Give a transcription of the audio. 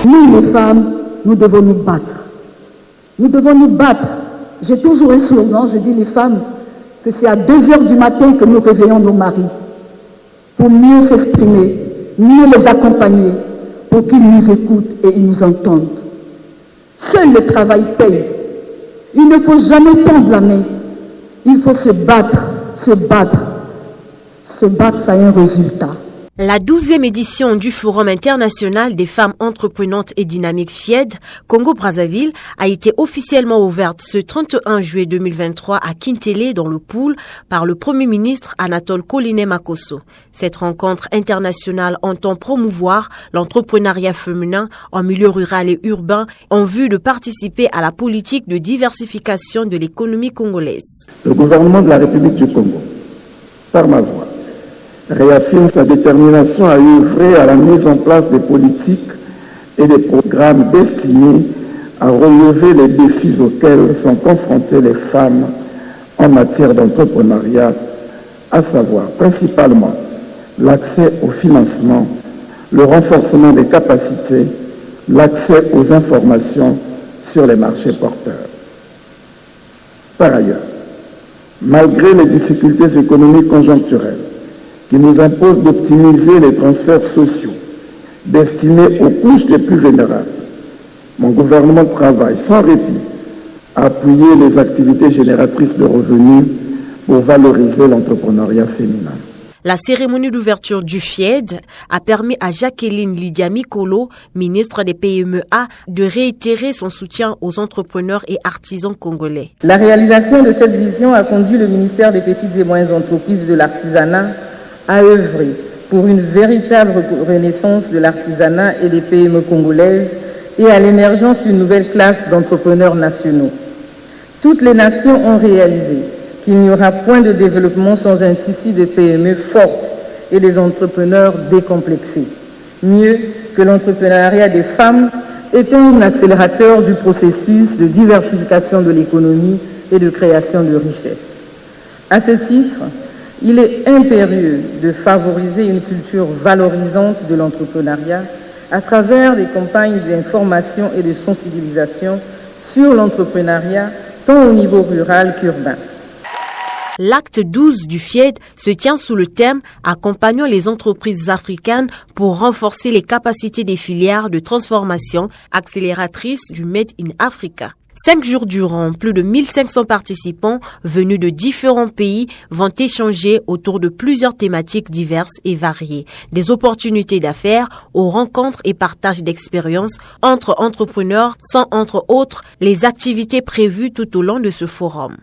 Nous, les femmes, nous devons nous battre. Nous devons nous battre. J'ai toujours un slogan, je dis les femmes, que c'est à 2 heures du matin que nous réveillons nos maris pour mieux s'exprimer, mieux les accompagner, pour qu'ils nous écoutent et ils nous entendent. Seul le travail paye. Il ne faut jamais tendre la main. Il faut se battre, se battre. Se battre, ça a un résultat. La 12e édition du Forum international des femmes entreprenantes et dynamiques FIED Congo-Brazzaville a été officiellement ouverte ce 31 juillet 2023 à Kintélé dans le Poul par le Premier ministre Anatole Koliné-Makosso. Cette rencontre internationale entend promouvoir l'entrepreneuriat féminin en milieu rural et urbain en vue de participer à la politique de diversification de l'économie congolaise. Le gouvernement de la République du Congo, par ma voix, réaffirme sa détermination à œuvrer à la mise en place des politiques et des programmes destinés à relever les défis auxquels sont confrontées les femmes en matière d'entrepreneuriat, à savoir principalement l'accès au financement, le renforcement des capacités, l'accès aux informations sur les marchés porteurs. Par ailleurs, malgré les difficultés économiques conjoncturelles, qui nous impose d'optimiser les transferts sociaux destinés aux couches les plus vulnérables, mon gouvernement travaille sans répit à appuyer les activités génératrices de revenus pour valoriser l'entrepreneuriat féminin. La cérémonie d'ouverture du FIED a permis à Jacqueline Lydia Mikolo, ministre des PMEA, de réitérer son soutien aux entrepreneurs et artisans congolais. La réalisation de cette vision a conduit le ministère des Petites et Moyennes Entreprises et de l'Artisanat à œuvrer pour une véritable renaissance de l'artisanat et des PME congolaises et à l'émergence d'une nouvelle classe d'entrepreneurs nationaux. Toutes les nations ont réalisé qu'il n'y aura point de développement sans un tissu de PME fortes et des entrepreneurs décomplexés. Mieux que l'entrepreneuriat des femmes est un accélérateur du processus de diversification de l'économie et de création de richesses. À ce titre, il est impérieux de favoriser une culture valorisante de l'entrepreneuriat à travers des campagnes d'information et de sensibilisation sur l'entrepreneuriat tant au niveau rural qu'urbain. L'acte 12 du FIED se tient sous le thème « Accompagnons les entreprises africaines pour renforcer les capacités des filières de transformation accélératrices du Made in Africa ». 5 jours durant, plus de 1500 participants venus de différents pays vont échanger autour de plusieurs thématiques diverses et variées. Des opportunités d'affaires aux rencontres et partages d'expériences entre entrepreneurs, sans entre autres les activités prévues tout au long de ce forum.